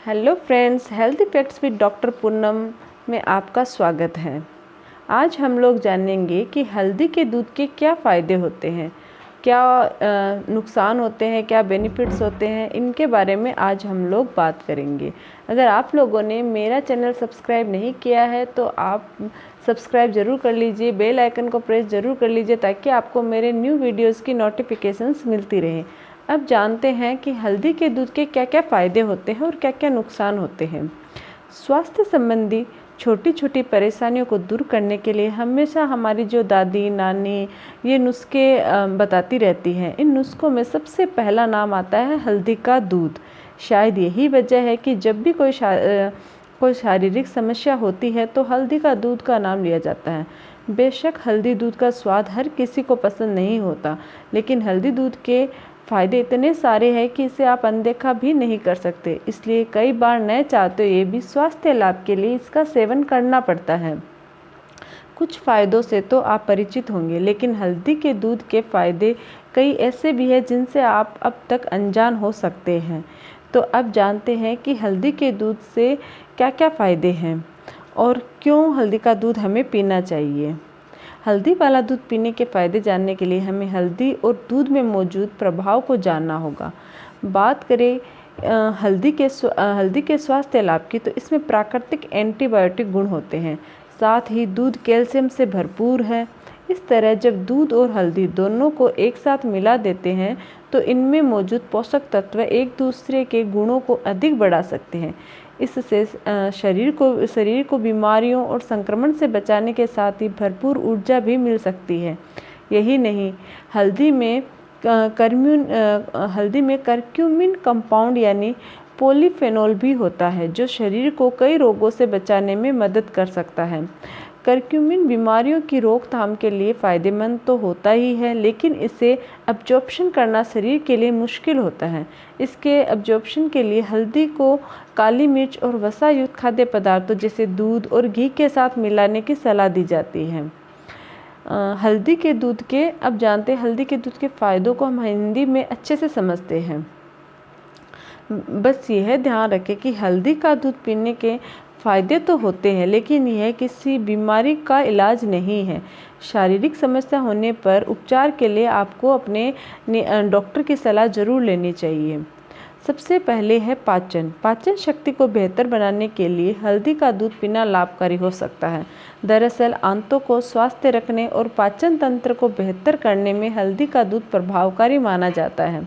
Hello friends, health effects with doctor Poonam में आपका स्वागत है। आज हम लोग जानेंगे कि हल्दी के दूध के क्या फ़ायदे होते हैं, क्या नुकसान होते हैं, क्या बेनिफिट्स होते हैं। इनके बारे में आज हम लोग बात करेंगे। अगर आप लोगों ने मेरा चैनल सब्सक्राइब नहीं किया है तो आप सब्सक्राइब ज़रूर कर लीजिए, बेल आइकन को प्रेस ज़रूर कर लीजिए ताकि आपको मेरे न्यू वीडियोज़ की नोटिफिकेशंस मिलती रहे। अब जानते हैं कि हल्दी के दूध के क्या क्या फ़ायदे होते हैं और क्या क्या नुकसान होते हैं। स्वास्थ्य संबंधी छोटी छोटी परेशानियों को दूर करने के लिए हमेशा हमारी जो दादी नानी ये नुस्खे बताती रहती हैं। इन नुस्खों में सबसे पहला नाम आता है हल्दी का दूध। शायद यही वजह है कि जब भी कोई शारीरिक समस्या होती है तो हल्दी का दूध का नाम लिया जाता है। बेशक हल्दी दूध का स्वाद हर किसी को पसंद नहीं होता, लेकिन हल्दी दूध के फ़ायदे इतने सारे हैं कि इसे आप अनदेखा भी नहीं कर सकते। इसलिए कई बार न चाहते हुए भी स्वास्थ्य लाभ के लिए इसका सेवन करना पड़ता है। कुछ फ़ायदों से तो आप परिचित होंगे, लेकिन हल्दी के दूध के फ़ायदे कई ऐसे भी हैं जिनसे आप अब तक अनजान हो सकते हैं। तो अब जानते हैं कि हल्दी के दूध से क्या क्या फ़ायदे हैं और क्यों हल्दी का दूध हमें पीना चाहिए। हल्दी वाला दूध पीने के फ़ायदे जानने के लिए हमें हल्दी और दूध में मौजूद प्रभाव को जानना होगा। बात करें हल्दी के स्वास्थ्य लाभ की, तो इसमें प्राकृतिक एंटीबायोटिक गुण होते हैं। साथ ही दूध कैल्शियम से भरपूर है। इस तरह जब दूध और हल्दी दोनों को एक साथ मिला देते हैं तो इनमें मौजूद पोषक तत्व एक दूसरे के गुणों को अधिक बढ़ा सकते हैं। इससे शरीर को बीमारियों और संक्रमण से बचाने के साथ ही भरपूर ऊर्जा भी मिल सकती है। यही नहीं, हल्दी में करक्यूमिन कंपाउंड यानी पॉलीफेनॉल भी होता है, जो शरीर को कई रोगों से बचाने में मदद कर सकता है। करक्यूमिन बीमारियों की रोकथाम के लिए फ़ायदेमंद तो होता ही है, लेकिन इसे अब्जॉर्प्शन करना शरीर के लिए मुश्किल होता है। इसके अब्जॉर्प्शन के लिए हल्दी को काली मिर्च और वसा युक्त खाद्य पदार्थों जैसे दूध और घी के साथ मिलाने की सलाह दी जाती है। अब जानते हैं हल्दी के दूध के फ़ायदों को हम हिंदी में अच्छे से समझते हैं। बस यह ध्यान रखें कि हल्दी का दूध पीने के फ़ायदे तो होते हैं, लेकिन यह किसी बीमारी का इलाज नहीं है। शारीरिक समस्या होने पर उपचार के लिए आपको अपने डॉक्टर की सलाह ज़रूर लेनी चाहिए। सबसे पहले है पाचन शक्ति को बेहतर बनाने के लिए हल्दी का दूध पीना लाभकारी हो सकता है। दरअसल आंतों को स्वस्थ रखने और पाचन तंत्र को बेहतर करने में हल्दी का दूध प्रभावकारी माना जाता है।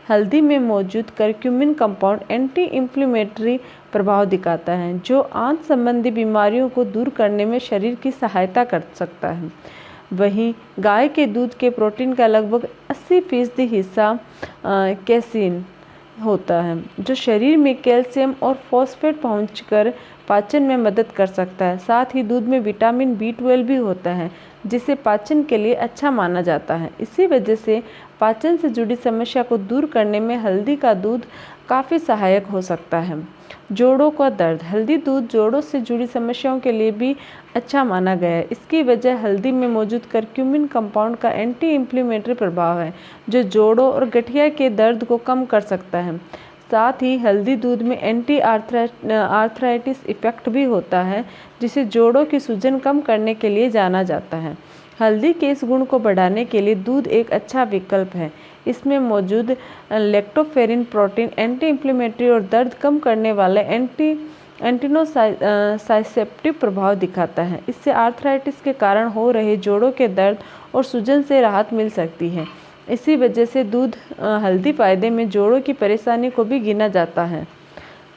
हल्दी में मौजूद करक्यूमिन कंपाउंड एंटी इन्फ्लेमेटरी प्रभाव दिखाता है, जो आंत संबंधी बीमारियों को दूर करने में शरीर की सहायता कर सकता है। वहीं गाय के दूध के प्रोटीन का लगभग 80% हिस्सा कैसीन होता है, जो शरीर में कैल्शियम और फॉस्फेट पहुंचकर पाचन में मदद कर सकता है। साथ ही दूध में विटामिन B12 भी होता है, जिसे पाचन के लिए अच्छा माना जाता है। इसी वजह से पाचन से जुड़ी समस्या को दूर करने में हल्दी का दूध काफ़ी सहायक हो सकता है। जोड़ों का दर्द, हल्दी दूध जोड़ों से जुड़ी समस्याओं के लिए भी अच्छा माना गया है। इसकी वजह हल्दी में मौजूद करक्यूमिन कंपाउंड का एंटी इन्फ्लेमेटरी प्रभाव है, जो जोड़ों और गठिया के दर्द को कम कर सकता है। साथ ही हल्दी दूध में एंटी आर्थराइटिस इफेक्ट भी होता है, जिसे जोड़ों की सूजन कम करने के लिए जाना जाता है। हल्दी के इस गुण को बढ़ाने के लिए दूध एक अच्छा विकल्प है। इसमें मौजूद लैक्टोफेरिन प्रोटीन एंटी इन्फ्लेमेटरी और दर्द कम करने वाले एंटीनोसाइसेप्टिव प्रभाव दिखाता है। इससे आर्थराइटिस के कारण हो रहे जोड़ों के दर्द और सूजन से राहत मिल सकती है। इसी वजह से हल्दी फायदे में जोड़ों की परेशानी को भी गिना जाता है।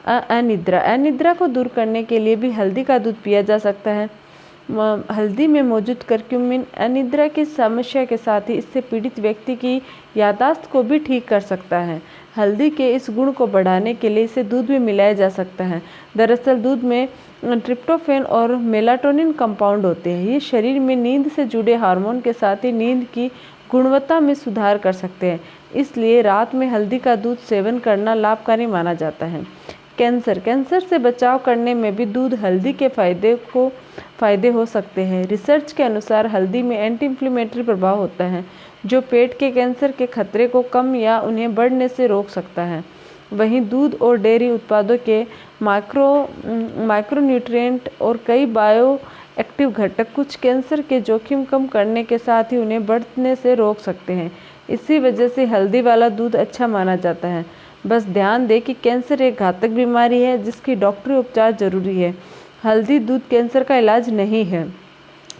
अनिद्रा को दूर करने के लिए भी हल्दी का दूध पिया जा सकता है। हल्दी में मौजूद करक्यूमिन अनिद्रा की समस्या के साथ ही इससे पीड़ित व्यक्ति की याददाश्त को भी ठीक कर सकता है। हल्दी के इस गुण को बढ़ाने के लिए इसे दूध में मिलाया जा सकता है। दरअसल दूध में ट्रिप्टोफैन और मेलाटोनिन कंपाउंड होते हैं। ये शरीर में नींद से जुड़े हार्मोन के साथ ही नींद की गुणवत्ता में सुधार कर सकते हैं। इसलिए रात में हल्दी का दूध सेवन करना लाभकारी माना जाता है। कैंसर से बचाव करने में भी दूध हल्दी के फ़ायदे हो सकते हैं। रिसर्च के अनुसार हल्दी में एंटी इन्फ्लेमेटरी प्रभाव होता है, जो पेट के कैंसर के खतरे को कम या उन्हें बढ़ने से रोक सकता है। वहीं दूध और डेयरी उत्पादों के माइक्रोन्यूट्रिएंट और कई बायो एक्टिव घटक कुछ कैंसर के जोखिम कम करने के साथ ही उन्हें बढ़ने से रोक सकते हैं। इसी वजह से हल्दी वाला दूध अच्छा माना जाता है। बस ध्यान दें कि कैंसर एक घातक बीमारी है जिसकी डॉक्टरी उपचार जरूरी है। हल्दी दूध कैंसर का इलाज नहीं है।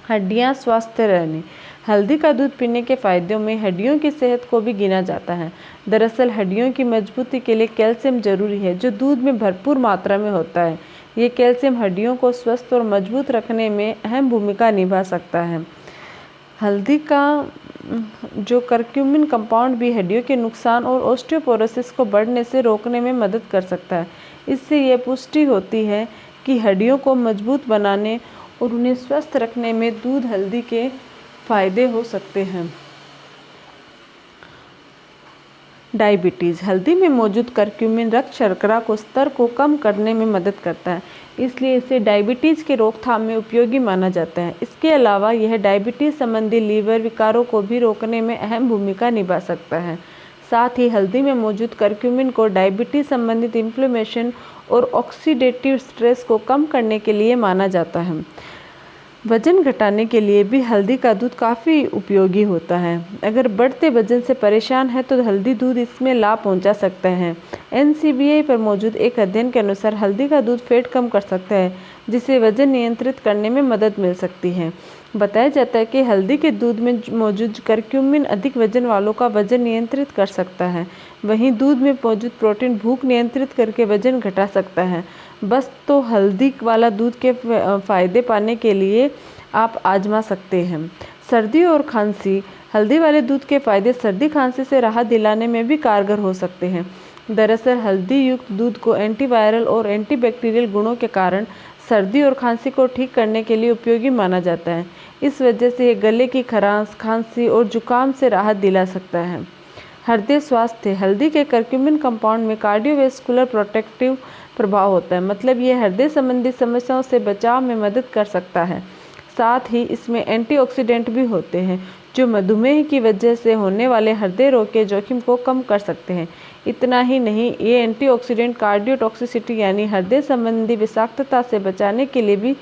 हड्डियां स्वस्थ रहने। हल्दी का दूध पीने के फायदों में हड्डियों की सेहत को भी गिना जाता है। दरअसल हड्डियों की मजबूती के लिए कैल्शियम जरूरी है जो दूध में भरपूर मात्रा में होता है। ये कैल्शियम हड्डियों को स्वस्थ और मजबूत रखने में अहम भूमिका निभा सकता है। हल्दी का जो करक्यूमिन कंपाउंड भी हड्डियों के नुकसान और ऑस्टियोपोरोसिस को बढ़ने से रोकने में मदद कर सकता है। इससे यह पुष्टि होती है कि हड्डियों को मजबूत बनाने और उन्हें स्वस्थ रखने में दूध हल्दी के फायदे हो सकते हैं। डायबिटीज़। हल्दी में मौजूद करक्यूमिन रक्त शर्करा को स्तर को कम करने में मदद करता है, इसलिए इसे डायबिटीज़ के रोकथाम में उपयोगी माना जाता है। इसके अलावा यह डायबिटीज़ संबंधी लीवर विकारों को भी रोकने में अहम भूमिका निभा सकता है। साथ ही हल्दी में मौजूद करक्यूमिन को डायबिटीज़ संबंधित इन्फ्लेमेशन और ऑक्सीडेटिव स्ट्रेस को कम करने के लिए माना जाता है। वजन घटाने के लिए भी हल्दी का दूध काफ़ी उपयोगी होता है। अगर बढ़ते वजन से परेशान है तो हल्दी दूध इसमें लाभ पहुंचा सकता है। NCBI पर मौजूद एक अध्ययन के अनुसार हल्दी का दूध फैट कम कर सकता है, जिससे वजन नियंत्रित करने में मदद मिल सकती है। बताया जाता है कि हल्दी के दूध में मौजूद करक्यूमिन अधिक वजन वालों का वजन नियंत्रित कर सकता है। वहीं दूध में मौजूद प्रोटीन भूख नियंत्रित करके वजन घटा सकता है। बस तो हल्दी वाला दूध के फ़ायदे पाने के लिए आप आजमा सकते हैं। सर्दी और खांसी। हल्दी वाले दूध के फ़ायदे सर्दी खांसी से राहत दिलाने में भी कारगर हो सकते हैं। दरअसल हल्दी युक्त दूध को एंटीवायरल और एंटीबैक्टीरियल गुणों के कारण सर्दी और खांसी को ठीक करने के लिए उपयोगी माना जाता है। इस वजह से ये गले की खराश, खांसी और जुकाम से राहत दिला सकता है। हृदय स्वास्थ्य। हल्दी के करक्यूमिन कंपाउंड में कार्डियोवैस्कुलर प्रोटेक्टिव प्रभाव होता है, मतलब ये हृदय संबंधी समस्याओं से बचाव में मदद कर सकता है। साथ ही इसमें एंटीऑक्सीडेंट भी होते हैं जो मधुमेह की वजह से होने वाले हृदय रोग के जोखिम को कम कर सकते हैं। इतना ही नहीं, ये एंटीऑक्सीडेंट कार्डियोटॉक्सिसिटी यानी हृदय संबंधी विषाक्तता से बचाने के लिए भी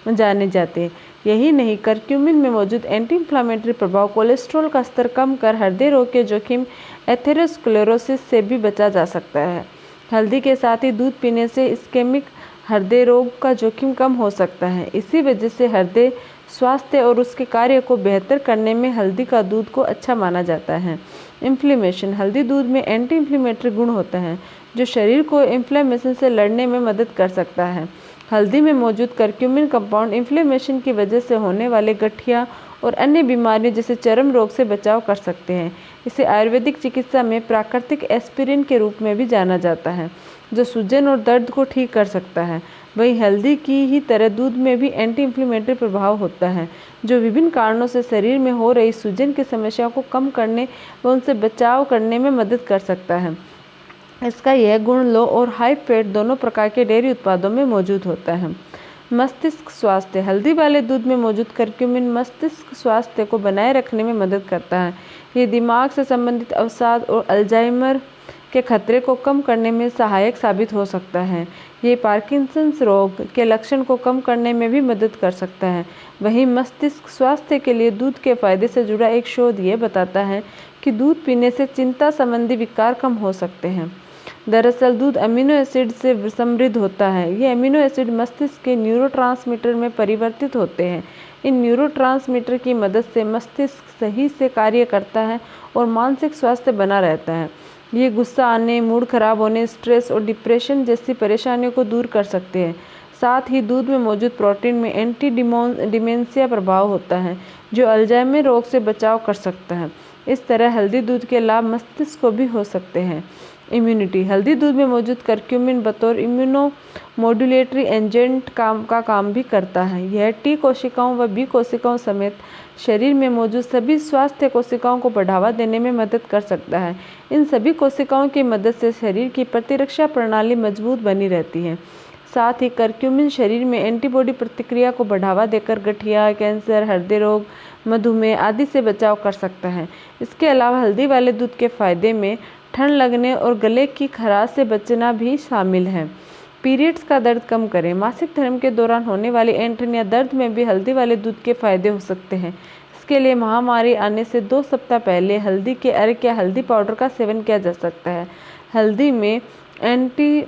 जाने जाते हैं। यही नहीं, करक्यूमिन में मौजूद एंटी इंफ्लेमेटरी प्रभाव कोलेस्ट्रॉल का स्तर कम कर हृदय रोग के जोखिम एथेरोस्क्लेरोसिस से भी बचा जा सकता है। हल्दी के साथ ही दूध पीने से इस्केमिक हृदय रोग का जोखिम कम हो सकता है। इसी वजह से हृदय स्वास्थ्य और उसके कार्य को बेहतर करने में हल्दी का दूध को अच्छा माना जाता है। इन्फ्लेमेशन। हल्दी दूध में एंटी इन्फ्लेमेटरी गुण होता है जो शरीर को इन्फ्लेमेशन से लड़ने में मदद कर सकता है। हल्दी में मौजूद करक्यूमिन कंपाउंड इन्फ्लेमेशन की वजह से होने वाले गठिया और अन्य बीमारियों जैसे चर्म रोग से बचाव कर सकते हैं। इसे आयुर्वेदिक चिकित्सा में प्राकृतिक एस्पिरिन के रूप में भी जाना जाता है जो सूजन और दर्द को ठीक कर सकता है। वहीं हल्दी की ही तरह दूध में भी एंटी इन्फ्लेमेटरी प्रभाव होता है जो विभिन्न कारणों से शरीर में हो रही सूजन की समस्या को कम करने व उनसे बचाव करने में मदद कर सकता है। इसका यह गुण लो और हाई फैट दोनों प्रकार के डेयरी उत्पादों में मौजूद होता है। मस्तिष्क स्वास्थ्य। हल्दी वाले दूध में मौजूद करक्यूमिन मस्तिष्क स्वास्थ्य को बनाए रखने में मदद करता है। ये दिमाग से संबंधित अवसाद और अल्जाइमर के खतरे को कम करने में सहायक साबित हो सकता है। ये पार्किंसंस रोग के लक्षण को कम करने में भी मदद कर सकता है। वहीं मस्तिष्क स्वास्थ्य के लिए दूध के फायदे से जुड़ा एक शोध ये बताता है कि दूध पीने से चिंता संबंधी विकार कम हो सकते हैं। दरअसल दूध अमीनो एसिड से समृद्ध होता है। ये अमीनो एसिड मस्तिष्क के न्यूरोट्रांसमीटर में परिवर्तित होते हैं। इन न्यूरोट्रांसमीटर की मदद से मस्तिष्क सही से कार्य करता है और मानसिक स्वास्थ्य बना रहता है। ये गुस्सा आने, मूड खराब होने, स्ट्रेस और डिप्रेशन जैसी परेशानियों को दूर कर सकते हैं। साथ ही दूध में मौजूद प्रोटीन में एंटी डिमेंशिया प्रभाव होता है जो अल्जाइमर रोग से बचाव कर सकता है। इस तरह हल्दी दूध के लाभ मस्तिष्क को भी हो सकते हैं। इम्यूनिटी। हल्दी दूध में मौजूद करक्यूमिन बतौर इम्यूनो मॉड्यूलेटरी एजेंट का काम भी करता है। यह टी कोशिकाओं व बी कोशिकाओं समेत शरीर में मौजूद सभी स्वास्थ्य कोशिकाओं को बढ़ावा देने में मदद कर सकता है। इन सभी कोशिकाओं की मदद से शरीर की प्रतिरक्षा प्रणाली मजबूत बनी रहती है। साथ ही करक्यूमिन शरीर में एंटीबॉडी प्रतिक्रिया को बढ़ावा देकर गठिया, कैंसर, हृदय रोग, मधुमेह आदि से बचाव कर सकता है। इसके अलावा हल्दी वाले दूध के फायदे में ठंड लगने और गले की खराश से बचना भी शामिल है। पीरियड्स का दर्द कम करें। मासिक धर्म के दौरान होने वाली ऐंठन या दर्द में भी हल्दी वाले दूध के फायदे हो सकते हैं। इसके लिए महामारी आने से 2 सप्ताह पहले हल्दी के अर्क या हल्दी पाउडर का सेवन किया जा सकता है। हल्दी में एंटी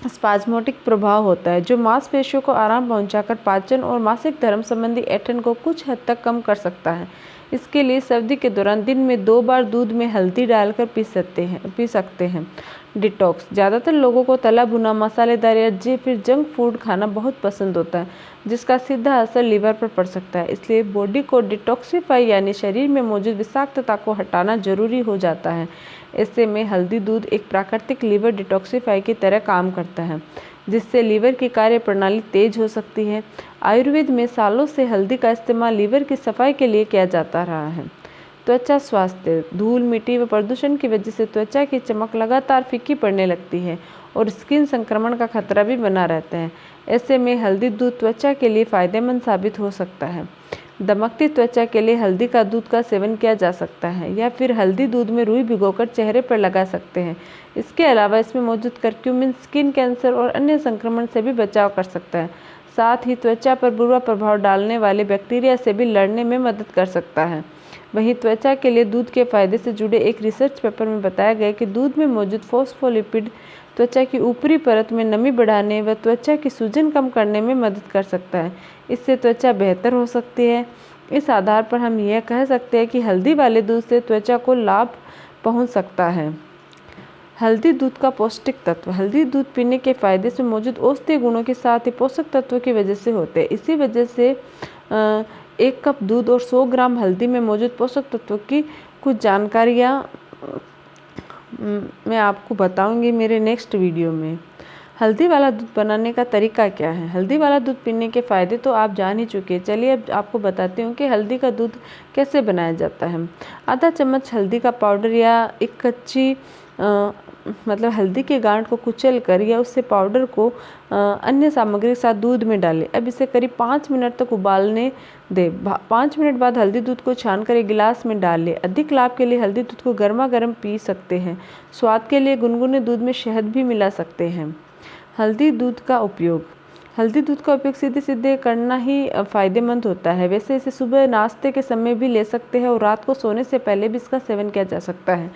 स्पाज्मोटिक प्रभाव होता है जो मांसपेशियों को आराम पहुंचाकर पाचन और मासिक धर्म संबंधी ऐंठन को कुछ हद तक कम कर सकता है। इसके लिए सर्दी के दौरान दिन में 2 बार दूध में हल्दी डालकर पी सकते हैं। डिटॉक्स। ज़्यादातर लोगों को तला भुना, मसालेदार या फिर जंक फूड खाना बहुत पसंद होता है, जिसका सीधा असर लीवर पर पड़ सकता है। इसलिए बॉडी को डिटॉक्सिफाई यानी शरीर में मौजूद विषाक्तता को हटाना जरूरी हो जाता है। ऐसे में हल्दी दूध एक प्राकृतिक लीवर डिटॉक्सिफाई की तरह काम करता है, जिससे लीवर की कार्य प्रणाली तेज हो सकती है। आयुर्वेद में सालों से हल्दी का इस्तेमाल लीवर की सफाई के लिए किया जाता रहा है। त्वचा स्वास्थ्य। धूल, मिट्टी व प्रदूषण की वजह से त्वचा की चमक लगातार फीकी पड़ने लगती है और स्किन संक्रमण का खतरा भी बना रहता है। ऐसे में हल्दी दूध त्वचा के लिए फायदेमंद साबित हो सकता है। दमकती त्वचा के लिए हल्दी का दूध का सेवन किया जा सकता है या फिर हल्दी दूध में रुई भिगोकर चेहरे पर लगा सकते हैं। इसके अलावा इसमें मौजूद करक्यूमिन स्किन कैंसर और अन्य संक्रमण से भी बचाव कर सकता है। साथ ही त्वचा पर बुरा प्रभाव डालने वाले बैक्टीरिया से भी लड़ने में मदद कर सकता है। वहीं त्वचा के लिए दूध के फायदे से जुड़े एक रिसर्च पेपर में बताया गया कि दूध में मौजूद फॉस्फोलिपिड त्वचा की ऊपरी परत में नमी बढ़ाने व त्वचा की सूजन कम करने में मदद कर सकता है। इससे त्वचा बेहतर हो सकती है। इस आधार पर हम यह कह सकते हैं कि हल्दी वाले दूध से त्वचा को लाभ पहुंच सकता है। हल्दी दूध का पौष्टिक तत्व। हल्दी दूध पीने के फायदे से मौजूद औषधीय गुणों के साथ ही पोषक तत्वों की वजह से होते हैं। इसी वजह से 1 कप दूध और 100 ग्राम हल्दी में मौजूद पोषक तत्वों की कुछ जानकारियाँ मैं आपको बताऊंगी मेरे नेक्स्ट वीडियो में। हल्दी वाला दूध बनाने का तरीका क्या है। हल्दी वाला दूध पीने के फ़ायदे तो आप जान ही चुके हैं। चलिए अब आपको बताती हूँ कि हल्दी का दूध कैसे बनाया जाता है। आधा चम्मच हल्दी का पाउडर या एक कच्ची मतलब हल्दी के गांठ को कुचल कर या उससे पाउडर को अन्य सामग्री के साथ दूध में डालें। अब इसे करीब 5 मिनट तक उबालने दें। 5 मिनट बाद हल्दी दूध को छानकर एक गिलास में डाल लें। अधिक लाभ के लिए हल्दी दूध को गर्मा गर्म पी सकते हैं। स्वाद के लिए गुनगुने दूध में शहद भी मिला सकते हैं। हल्दी दूध का उपयोग। हल्दी दूध का उपयोग सीधे सीधे करना ही फ़ायदेमंद होता है। वैसे इसे सुबह नाश्ते के समय भी ले सकते हैं और रात को सोने से पहले भी इसका सेवन किया जा सकता है।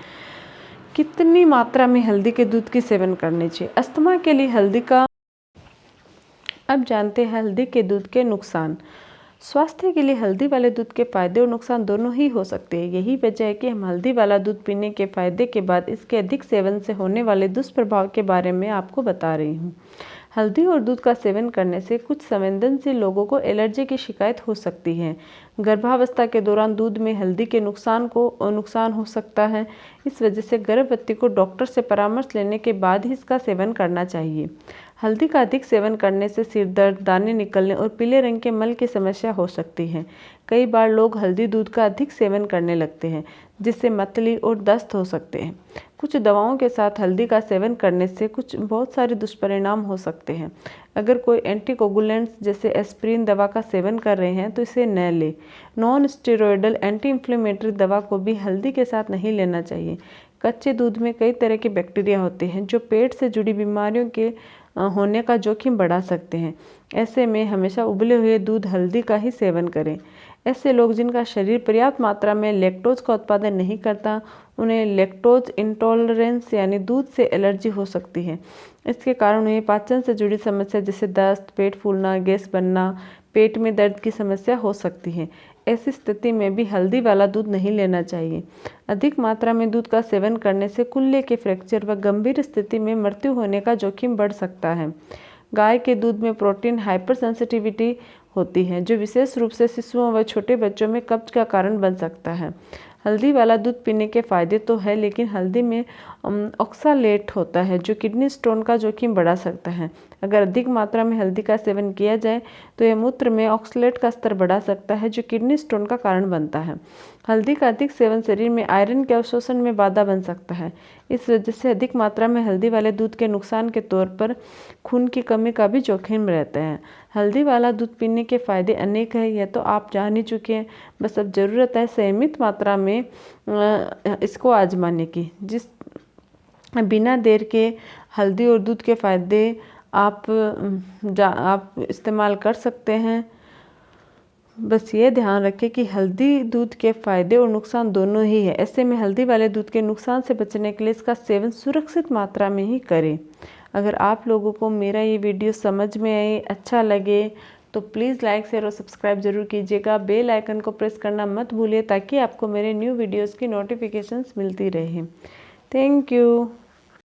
कितनी मात्रा में हल्दी के दूध की सेवन करनी चाहिए। अस्थमा के लिए हल्दी का। अब जानते हैं हल्दी के दूध के नुकसान। स्वास्थ्य के लिए हल्दी वाले दूध के फायदे और नुकसान दोनों ही हो सकते हैं। यही वजह है कि हम हल्दी वाला दूध पीने के फायदे के बाद इसके अधिक सेवन से होने वाले दुष्प्रभाव के बारे में आपको बता रही हूँ। हल्दी और दूध का सेवन करने से कुछ संवेदनशील लोगों को एलर्जी की शिकायत हो सकती है। गर्भावस्था के दौरान दूध में हल्दी के नुकसान हो सकता है। इस वजह से गर्भवती को डॉक्टर से परामर्श लेने के बाद ही इसका सेवन करना चाहिए। हल्दी का अधिक सेवन करने से सिर दर्द, दाने निकलने और पीले रंग के मल की समस्या हो सकती है। कई बार लोग हल्दी दूध का अधिक सेवन करने लगते हैं, जिससे मतली और दस्त हो सकते हैं। कुछ दवाओं के साथ हल्दी का सेवन करने से बहुत सारे दुष्परिणाम हो सकते हैं। अगर कोई एंटीकोगुलेंट्स जैसे एस्प्रिन दवा का सेवन कर रहे हैं तो इसे न लें। नॉन स्टेरॉयडल एंटी इन्फ्लेमेटरी दवा को भी हल्दी के साथ नहीं लेना चाहिए। कच्चे दूध में कई तरह के बैक्टीरिया होते हैं जो पेट से जुड़ी बीमारियों के होने का जोखिम बढ़ा सकते हैं। ऐसे में हमेशा उबले हुए दूध हल्दी का ही सेवन करें। ऐसे लोग जिनका शरीर पर्याप्त मात्रा में लैक्टोज का उत्पादन नहीं करता, उन्हें लैक्टोज इंटॉलरेंस यानी दूध से एलर्जी हो सकती है। इसके कारण उन्हें पाचन से जुड़ी समस्या जैसे दस्त, पेट फूलना, गैस बनना, पेट में दर्द की समस्या हो सकती है। ऐसी स्थिति में भी हल्दी वाला दूध नहीं लेना चाहिए। अधिक मात्रा में दूध का सेवन करने से कुल्ले के फ्रैक्चर व गंभीर स्थिति में मृत्यु होने का जोखिम बढ़ सकता है। गाय के दूध में प्रोटीन हाइपर सेंसिटिविटी होती है, जो विशेष रूप से शिशुओं व छोटे बच्चों में कब्ज का कारण बन सकता है। हल्दी वाला दूध पीने के फायदे तो है, लेकिन हल्दी में ऑक्सालेट होता है जो किडनी स्टोन का जोखिम बढ़ा सकता है। अगर अधिक मात्रा में हल्दी का सेवन किया जाए तो यह मूत्र में ऑक्सलेट का स्तर बढ़ा सकता है जो किडनी स्टोन का कारण बनता है। हल्दी का अधिक सेवन शरीर में आयरन के अवशोषण में बाधा बन सकता है। इस वजह से अधिक मात्रा में हल्दी वाले दूध के नुकसान के तौर पर खून की कमी का भी जोखिम रहता है। हल्दी वाला दूध पीने के फायदे अनेक हैं, यह तो आप जान ही चुके हैं। बस अब ज़रूरत है सीमित मात्रा में इसको आजमाने की। बिना देर के हल्दी और दूध के फ़ायदे आप इस्तेमाल कर सकते हैं। बस ये ध्यान रखें कि हल्दी दूध के फ़ायदे और नुकसान दोनों ही है। ऐसे में हल्दी वाले दूध के नुकसान से बचने के लिए इसका सेवन सुरक्षित मात्रा में ही करें। अगर आप लोगों को मेरा ये वीडियो समझ में आए, अच्छा लगे तो प्लीज़ लाइक शेयर और सब्सक्राइब जरूर कीजिएगा। बेल आइकन को प्रेस करना मत भूलिए ताकि आपको मेरे न्यू वीडियोज़ की नोटिफिकेशंस मिलती रहे। Thank you.